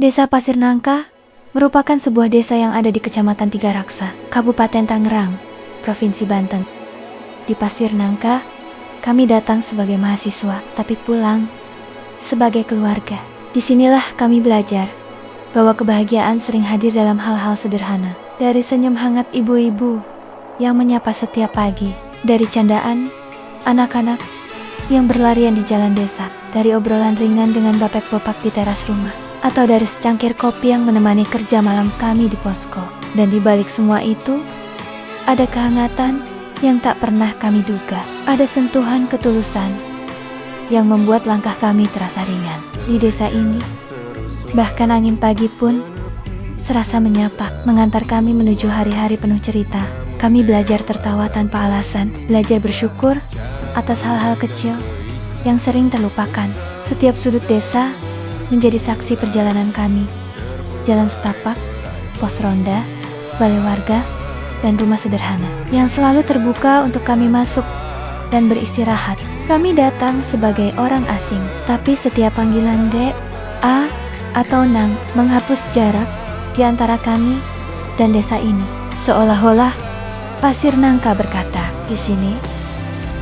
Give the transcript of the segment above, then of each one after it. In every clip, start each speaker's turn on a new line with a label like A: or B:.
A: Desa Pasir Nangka merupakan sebuah desa yang ada di Kecamatan Tiga Raksa, Kabupaten Tangerang, Provinsi Banten. Di Pasir Nangka, kami datang sebagai mahasiswa, tapi pulang sebagai keluarga. Disinilah kami belajar bahwa kebahagiaan sering hadir dalam hal-hal sederhana. Dari senyum hangat ibu-ibu yang menyapa setiap pagi, dari candaan anak-anak yang berlarian di jalan desa, dari obrolan ringan dengan bapek-bopak di teras rumah, atau dari secangkir kopi yang menemani kerja malam kami di posko. Dan di balik semua itu, ada kehangatan yang tak pernah kami duga. Ada sentuhan ketulusan yang membuat langkah kami terasa ringan. Di desa ini, bahkan angin pagi pun serasa menyapa, mengantar kami menuju hari-hari penuh cerita. Kami belajar tertawa tanpa alasan, belajar bersyukur atas hal-hal kecil yang sering terlupakan. Setiap sudut desa menjadi saksi perjalanan kami. Jalan setapak, pos ronda, balai warga, dan rumah sederhana yang selalu terbuka untuk kami masuk dan beristirahat. Kami datang sebagai orang asing, tapi setiap panggilan Dek, A, atau Nang menghapus jarak di antara kami dan desa ini. Seolah-olah Pasir Nangka berkata, "Di sini,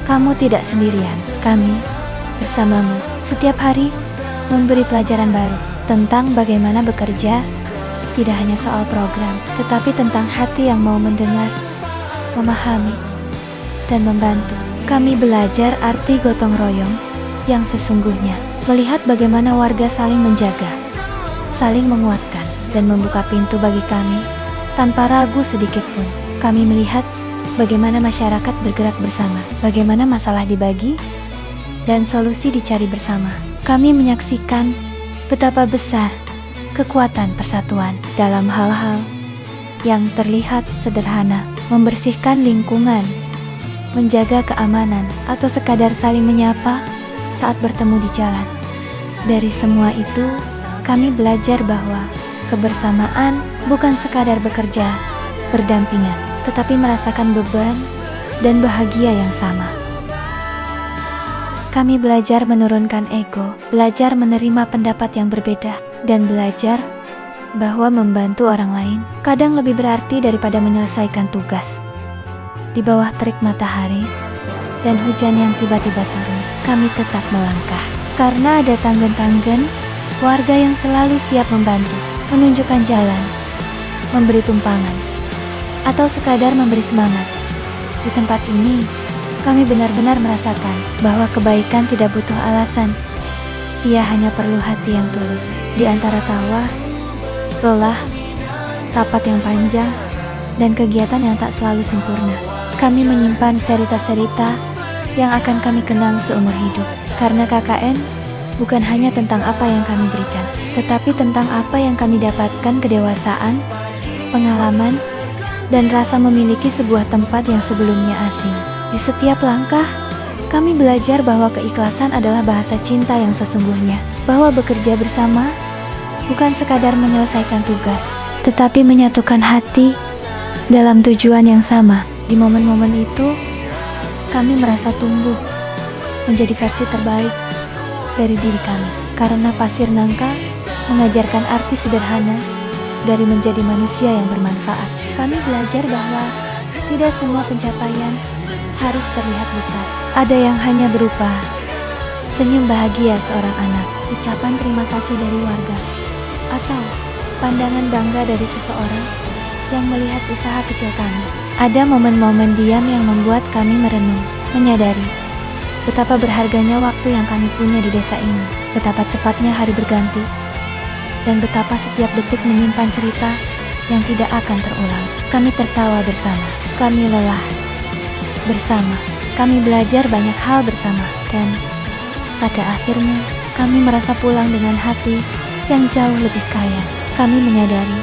A: kamu tidak sendirian. Kami bersamamu." Setiap hari memberi pelajaran baru tentang bagaimana bekerja, tidak hanya soal program, tetapi tentang hati yang mau mendengar, memahami, dan membantu. Kami belajar arti gotong royong yang sesungguhnya, melihat bagaimana warga saling menjaga, saling menguatkan, dan membuka pintu bagi kami tanpa ragu sedikit pun. Kami melihat bagaimana masyarakat bergerak bersama, bagaimana masalah dibagi, dan solusi dicari bersama. Kami menyaksikan betapa besar kekuatan persatuan dalam hal-hal yang terlihat sederhana, membersihkan lingkungan, menjaga keamanan, atau sekadar saling menyapa saat bertemu di jalan. Dari semua itu, kami belajar bahwa kebersamaan bukan sekadar bekerja berdampingan, tetapi merasakan beban dan bahagia yang sama. Kami belajar menurunkan ego, belajar menerima pendapat yang berbeda, dan belajar bahwa membantu orang lain kadang lebih berarti daripada menyelesaikan tugas. Di bawah terik matahari dan hujan yang tiba-tiba turun, kami tetap melangkah. Karena ada tanggen-tanggen warga yang selalu siap membantu, menunjukkan jalan, memberi tumpangan, atau sekadar memberi semangat. Di tempat ini, kami benar-benar merasakan bahwa kebaikan tidak butuh alasan. Ia hanya perlu hati yang tulus. Di antara tawa, lelah, rapat yang panjang, dan kegiatan yang tak selalu sempurna, kami menyimpan cerita-cerita yang akan kami kenang seumur hidup. Karena KKN bukan hanya tentang apa yang kami berikan, tetapi tentang apa yang kami dapatkan: kedewasaan, pengalaman, dan rasa memiliki sebuah tempat yang sebelumnya asing. Di setiap langkah, kami belajar bahwa keikhlasan adalah bahasa cinta yang sesungguhnya, bahwa bekerja bersama bukan sekadar menyelesaikan tugas, tetapi menyatukan hati dalam tujuan yang sama. Di momen-momen itu, kami merasa tumbuh menjadi versi terbaik dari diri kami, karena Pasir Nangka mengajarkan arti sederhana dari menjadi manusia yang bermanfaat. Kami belajar bahwa tidak semua pencapaian harus terlihat besar. Ada yang hanya berupa senyum bahagia seorang anak, ucapan terima kasih dari warga, atau pandangan bangga dari seseorang yang melihat usaha kecil kami. Ada momen-momen diam yang membuat kami merenung, menyadari betapa berharganya waktu yang kami punya di desa ini, betapa cepatnya hari berganti, dan betapa setiap detik menyimpan cerita yang tidak akan terulang. Kami tertawa bersama, kami lelah bersama, kami belajar banyak hal bersama, dan pada akhirnya kami merasa pulang dengan hati yang jauh lebih kaya. Kami menyadari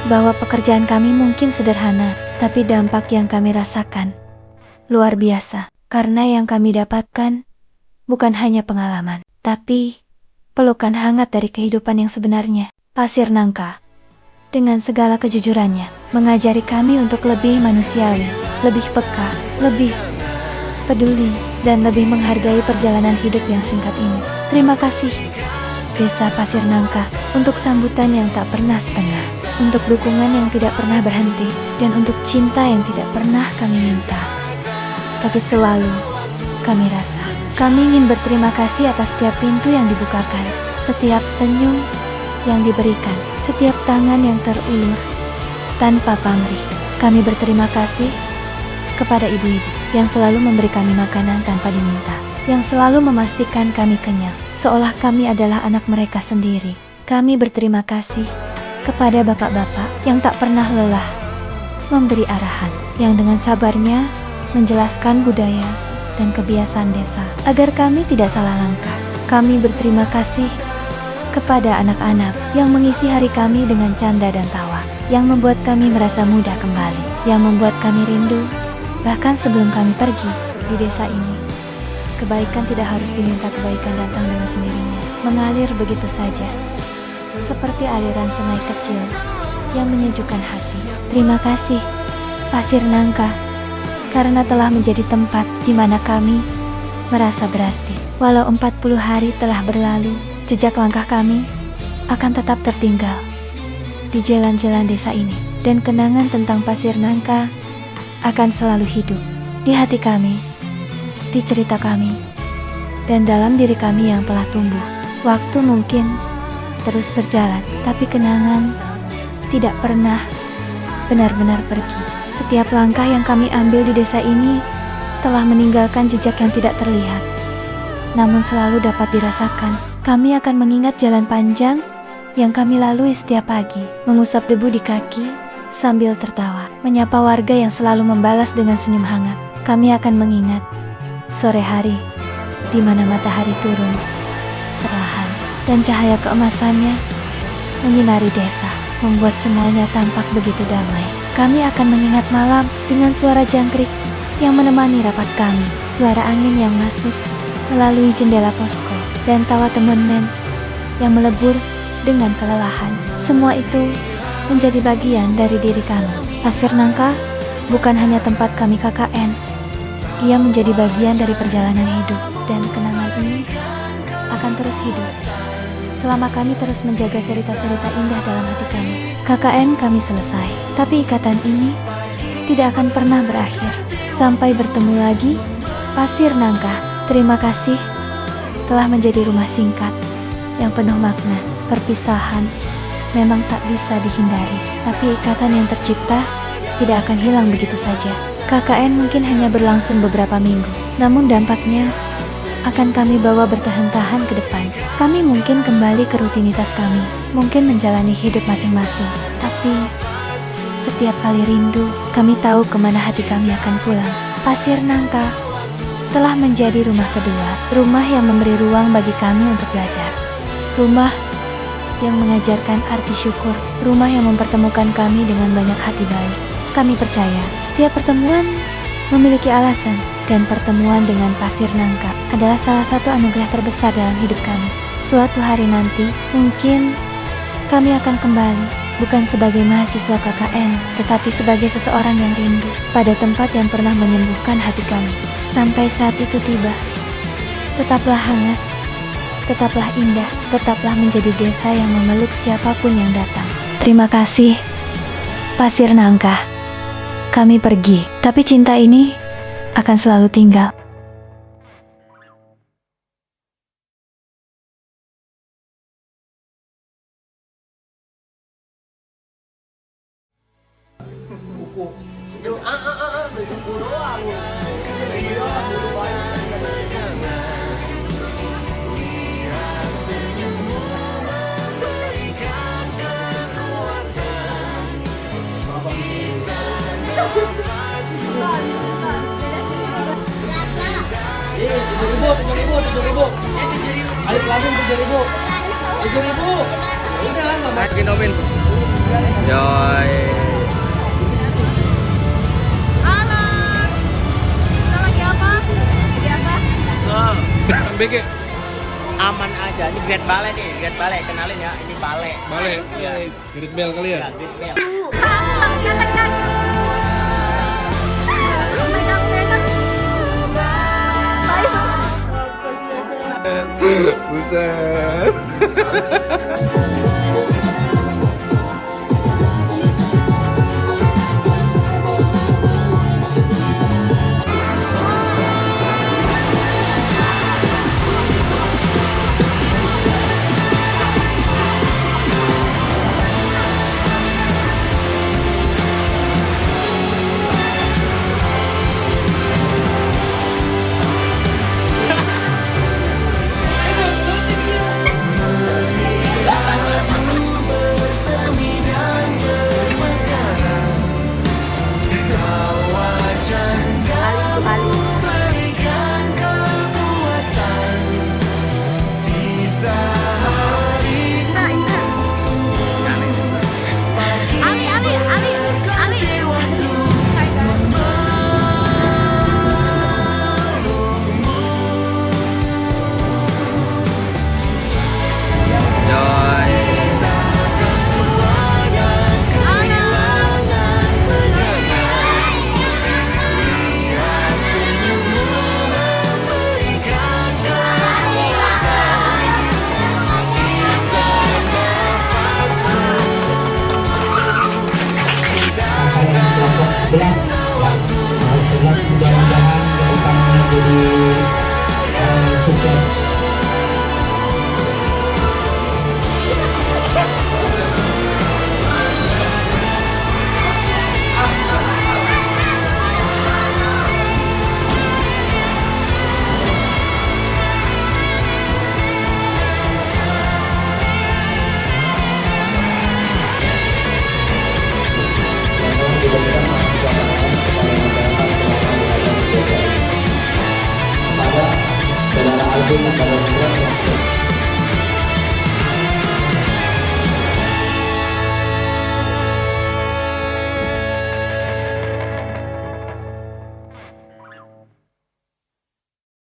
A: bahwa pekerjaan kami mungkin sederhana, tapi dampak yang kami rasakan luar biasa, karena yang kami dapatkan bukan hanya pengalaman, tapi pelukan hangat dari kehidupan yang sebenarnya. Pasir Nangka, dengan segala kejujurannya, mengajari kami untuk lebih manusiawi, lebih peka, lebih peduli, dan lebih menghargai perjalanan hidup yang singkat ini. Terima kasih desa Pasir Nangka, untuk sambutan yang tak pernah setengah, untuk dukungan yang tidak pernah berhenti, dan untuk cinta yang tidak pernah kami minta. Tapi selalu kami rasa, kami ingin berterima kasih atas setiap pintu yang dibukakan, setiap senyum yang diberikan, setiap tangan yang terulur tanpa pamrih. Kami berterima kasih kepada ibu-ibu yang selalu memberi kami makanan tanpa diminta, yang selalu memastikan kami kenyang, seolah kami adalah anak mereka sendiri. Kami berterima kasih kepada bapak-bapak yang tak pernah lelah memberi arahan, yang dengan sabarnya menjelaskan budaya dan kebiasaan desa agar kami tidak salah langkah. Kami berterima kasih kepada anak-anak yang mengisi hari kami dengan canda dan tawa, yang membuat kami merasa muda kembali, yang membuat kami rindu bahkan sebelum kami pergi di desa ini. Kebaikan tidak harus diminta, kebaikan datang dengan sendirinya, mengalir begitu saja, seperti aliran sungai kecil yang menyejukkan hati. Terima kasih Pasir Nangka, karena telah menjadi tempat di mana kami merasa berarti. Walau 40 hari telah berlalu, jejak langkah kami akan tetap tertinggal di jalan-jalan desa ini, dan kenangan tentang Pasir Nangka akan selalu hidup di hati kami, di cerita kami, dan dalam diri kami yang telah tumbuh. Waktu mungkin terus berjalan, tapi kenangan tidak pernah benar-benar pergi. Setiap langkah yang kami ambil di desa ini telah meninggalkan jejak yang tidak terlihat, namun selalu dapat dirasakan. Kami akan mengingat jalan panjang yang kami lalui setiap pagi, mengusap debu di kaki sambil tertawa, menyapa warga yang selalu membalas dengan senyum hangat. Kami akan mengingat sore hari di mana matahari turun perlahan dan cahaya keemasannya menyinari desa, membuat semuanya tampak begitu damai. Kami akan mengingat malam dengan suara jangkrik yang menemani rapat kami, suara angin yang masuk melalui jendela posko, dan tawa teman-teman yang melebur dengan kelelahan. Semua itu menjadi bagian dari diri kami. Pasir Nangka bukan hanya tempat kami KKN, ia menjadi bagian dari perjalanan hidup, dan kenangan ini akan terus hidup selama kami terus menjaga cerita-cerita indah dalam hati kami. KKN kami selesai, tapi ikatan ini tidak akan pernah berakhir. Sampai bertemu lagi, Pasir Nangka. Terima kasih telah menjadi rumah singkat yang penuh makna. Perpisahan memang tak bisa dihindari, tapi ikatan yang tercipta tidak akan hilang begitu saja. KKN mungkin hanya berlangsung beberapa minggu, namun dampaknya akan kami bawa bertahan-tahan ke depan. Kami mungkin kembali ke rutinitas kami, mungkin menjalani hidup masing-masing, tapi setiap kali rindu, kami tahu kemana hati kami akan pulang. Pasir Nangka telah menjadi rumah kedua, rumah yang memberi ruang bagi kami untuk belajar, rumah yang mengajarkan arti syukur, rumah yang mempertemukan kami dengan banyak hati baik. Kami percaya setiap pertemuan memiliki alasan, dan pertemuan dengan Pasir Nangka adalah salah satu anugerah terbesar dalam hidup kami. Suatu hari nanti, mungkin kami akan kembali, bukan sebagai mahasiswa KKN, tetapi sebagai seseorang yang rindu pada tempat yang pernah menyembuhkan hati kami. Sampai saat itu tiba, tetaplah hangat, tetaplah indah, tetaplah menjadi desa yang memeluk siapapun yang datang. Terima kasih, Pasir Nangka. Kami pergi, tapi cinta ini akan selalu tinggal.
B: Tujuh ribu. Alik lagi 7.000. 7.000. Udah lah, nggak mau. Nomin. Joy.
C: Halo. Kita lagi apa? Lagi apa?
B: BG.
D: Aman aja, ini Great Ballet nih, Great Ballet, kenalin ya, ini ballet.
B: Ballet.
D: Iya.
B: Great Bell kali ya?
D: Ya, Great Bell.
B: Buset.
E: Mudah-mudahan ke depannya jadi sukses. Saudara Alvin, saudara